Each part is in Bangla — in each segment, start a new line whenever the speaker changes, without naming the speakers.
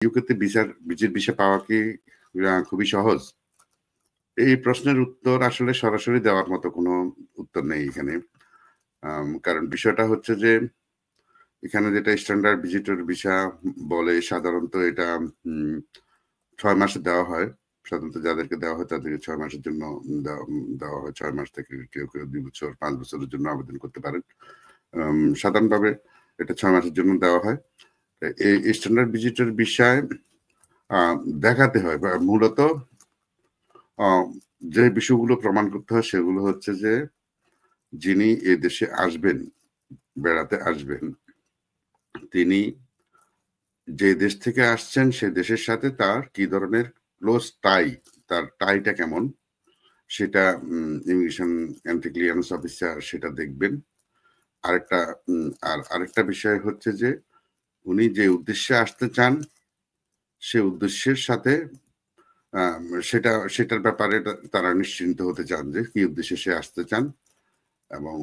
ইউকেতে বিজির ভিসা পাওয়া কি খুবই সহজ? এই প্রশ্নের উত্তর আসলে সরাসরি দেওয়ার মতো কোনো উত্তর নেই এখানে। কারণ বিষয়টা হচ্ছে যে এখানে যেটা স্ট্যান্ডার্ড ভিজিটর ভিসা বলে সাধারণত এটা ৬ মাসে দেওয়া হয়। সাধারণত যাদেরকে দেওয়া হয় তাদেরকে ৬ মাসের জন্য দেওয়া হয়। ৬ মাস থেকে কেউ ২ বছর ৫ বছরের জন্য আবেদন করতে পারেন। সাধারণভাবে এটা ৬ মাসের জন্য দেওয়া হয়। এই স্ট্যান্ডার্ড ভিজিটর ভিসায় দেখাতে হয় বা মূলত যে বিষয়গুলো প্রমাণ করতে হয় সেগুলো হচ্ছে যে যিনি এ দেশে আসবেন, বেড়াতে আসবেন, তিনি যে দেশ থেকে আসছেন সে দেশের সাথে তার কি ধরনের ক্লোজ টাই, তার টাইটা কেমন সেটা ইমিগ্রেশন এন্ট্রি ক্লিয়ারেন্স অফিসার সেটা দেখবেন। আরেকটা বিষয় হচ্ছে যে উনি যে উদ্দেশ্যে আসতে চান সে উদ্দেশ্যের সাথে সেটার ব্যাপারে তারা নিশ্চিন্ত হতে চান যে কি উদ্দেশ্যে সে আসতে চান এবং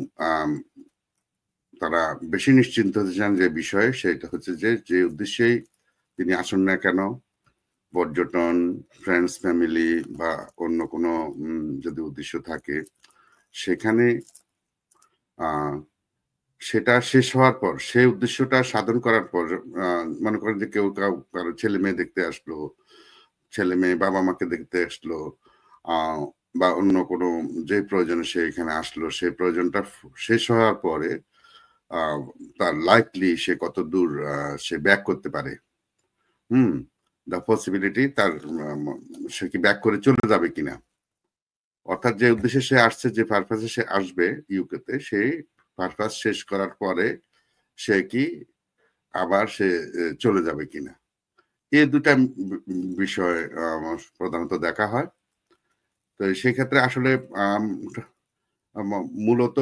তারা বেশি নিশ্চিন্ত হতে চান যে বিষয়ে সেটা হচ্ছে যে উদ্দেশ্যেই তিনি আসুন না কেন, পর্যটন, ফ্রেন্ডস ফ্যামিলি বা অন্য কোনো যদি উদ্দেশ্য থাকে সেখানে সেটা শেষ হওয়ার পর সেই উদ্দেশ্যটা সাধন করার পর মনে করেন যে কেউ কারো ছেলে মেয়ে দেখতে আসলো, ছেলে মেয়ে বাবা মাকে দেখতে আসলো বা অন্য কোনো যে প্রয়োজনে সে এখানে আসলো সেই প্রয়োজনটা শেষ হওয়ার পরে তার লাইকলি সে কত দূর সে ব্যাক করতে পারে, দ্য পসিবিলিটি তার সে কি ব্যাক করে চলে যাবে কিনা, অর্থাৎ যে উদ্দেশ্যে সে আসছে, যে পারপাসে সে আসবে ইউকেতে, সেই পারপাস শেষ করার পরে সে কি আবার সে চলে যাবে কিনা, এই দুটা বিষয় প্রধানত দেখা হয়। তো সেই ক্ষেত্রে আসলে মূলত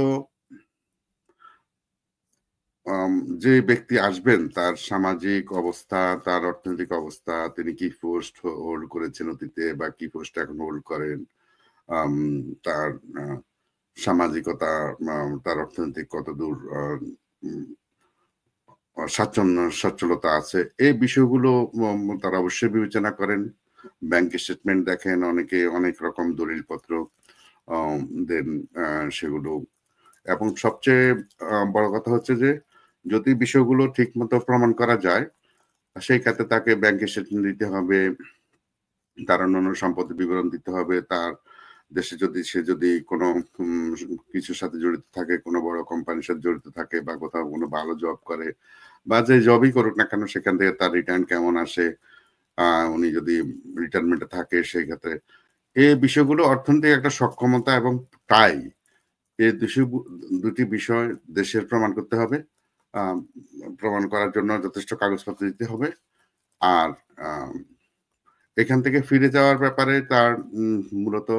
যে ব্যক্তি আসবেন তার সামাজিক অবস্থা, তার অর্থনৈতিক অবস্থা, তিনি কি পোস্ট হোল্ড করেছেন অতীতে বা কি পোস্ট এখন হোল্ড করেন, তার সামাজিকতা, তার অর্থনৈতিক কতদূর সচ্ছলতা আছে, এই বিষয়গুলো তারা অবশ্যই বিবেচনা করেন। ব্যাংক স্টেটমেন্ট দেখেন, অনেকে অনেক রকম দলিলপত্র দেন সেগুলো, এবং সবচেয়ে বড় কথা হচ্ছে যে যদি বিষয়গুলো ঠিক মতো প্রমাণ করা যায় সেই ক্ষেত্রে তাকে ব্যাংক স্টেটমেন্ট দিতে হবে, তার অন্যান্য সম্পদের বিবরণ দিতে হবে, তার দেশে সে যদি কোনো কিছুর সাথে জড়িত থাকে, কোনো বড় কোম্পানির সাথে জড়িত থাকে বা কোথাও কোনো ভালো জব করে বা যে জবই করুক না কেন সেখান থেকে তার রিটার্ন কেমন আসে, উনি যদি রিটায়ারমেন্টে থাকে সেই ক্ষেত্রে এই বিষয়গুলো অর্থনৈতিক একটা সক্ষমতা এবং টাই, এই দুটি বিষয় দেশের প্রমাণ করতে হবে। প্রমাণ করার জন্য যথেষ্ট কাগজপত্র দিতে হবে। আর এখান থেকে ফিরে যাওয়ার ব্যাপারে তার মূলত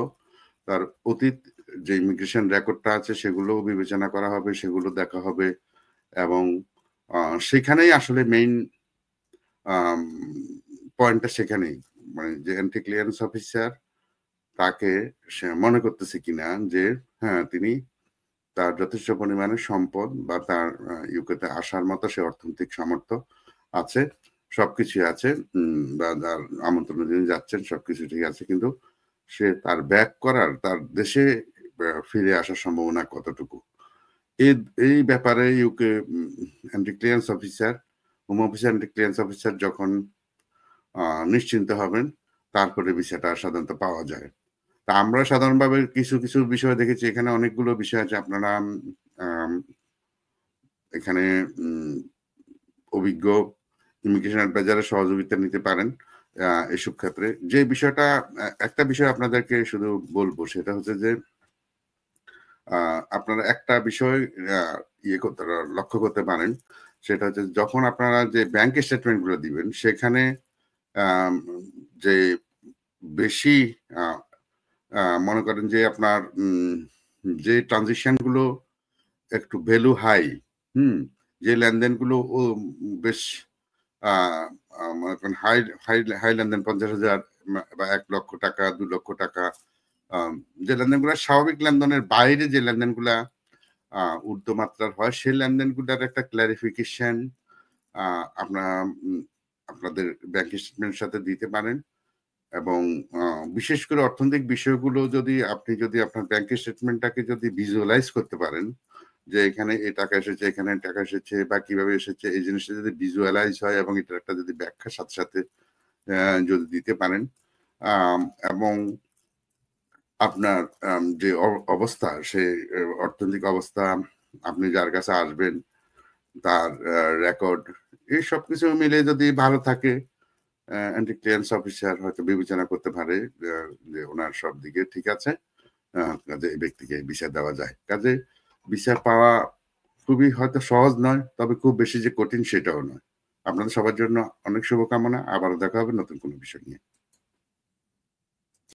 তার অতীত যে ইমিগ্রেশন রেকর্ডটা আছে সেগুলো বিবেচনা করা হবে, সেগুলো দেখা হবে এবং সেখানেই আসলে মেইন পয়েন্টটা সেখানেই, মানে যে এন্ট্রি ক্লিয়ারেন্স অফিসার তাকে সে মনে করতেছে কিনা যে হ্যাঁ তিনি তার যথেষ্ট পরিমাণে সম্পদ বা তার ইউকেতে আসার মতো সে অর্থনৈতিক সামর্থ্য আছে, সবকিছু আছে, বা যার আমন্ত্রণে যিনি যাচ্ছেন সবকিছু ঠিক আছে, কিন্তু সে তার ব্যাক করার, তার দেশে ফিরে আসার সম্ভাবনা কতটুকু, এই ব্যাপারে UK entry clearance officer, home officer entry clearance officer যখন নিশ্চিন্ত হবেন তারপরে ভিসাটা সাধারণত পাওয়া যায়। তা আমরা সাধারণভাবে কিছু কিছু বিষয় দেখেছি, এখানে অনেকগুলো বিষয় আছে, আপনারা এখানে অভিজ্ঞ ইমিগ্রেশন অ্যাডভাইজারের সহযোগিতা নিতে পারেন এসব ক্ষেত্রে। যে বিষয়টা, একটা বিষয় আপনাদেরকে শুধু বলবো সেটা হচ্ছে যে আপনারা একটা বিষয় লক্ষ্য করতে পারেন, সেটা হচ্ছে যখন আপনারা যে ব্যাংক স্টেটমেন্ট গুলো দিবেন সেখানে যে বেশি মনে করেন যে আপনার যে ট্রানজিশন গুলো একটু ভ্যালু হাই, যে লেনদেনগুলো বেশ মনে করেন হাই হাই হাই লেনদেন 50,000 বা 1 লক্ষ টাকা 2 লক্ষ টাকা, যে লেনদেনগুলো স্বাভাবিক লেনদেনের বাইরে যে লেনদেনগুলা ঊর্ধ্বমাত্রার হয় সেই লেনদেনগুলোর একটা ক্লারিফিকেশন আপনার আপনাদের ব্যাংক স্টেটমেন্টের সাথে দিতে পারেন এবং বিশেষ করে অর্থনৈতিক বিষয়গুলো যদি আপনার ব্যাংক স্টেটমেন্টটাকে যদি ভিজুয়ালাইজ করতে পারেন যে এখানে এই টাকা এসেছে, এখানে টাকা এসেছে বা কিভাবে এসেছে, এই জিনিসটা যদি ভিজুয়ালাইজ হয় এবং এটার একটা যদি ব্যাখ্যার সাথে সাথে যদি দিতে পারেন এবং আপনার যে অবস্থা সে অর্থনৈতিক অবস্থা, আপনি যার কাছে আসবেন তার রেকর্ড, এই সবকিছু মিলে যদি ভালো থাকে, অ্যান্টি ক্লিয়ারেন্স অফিসার হয়তো বিবেচনা করতে পারে যে ওনার সব দিকে ঠিক আছে, কাজে এই ব্যক্তিকে ভিসা দেওয়া যায়। কাজে ভিসা পাওয়া খুবই হয়তো সহজ নয়, তবে খুব বেশি যে কঠিন সেটাও নয়। আপনাদের সবার জন্য অনেক শুভকামনা। আবারও দেখা হবে নতুন কোনো বিষয় নিয়ে।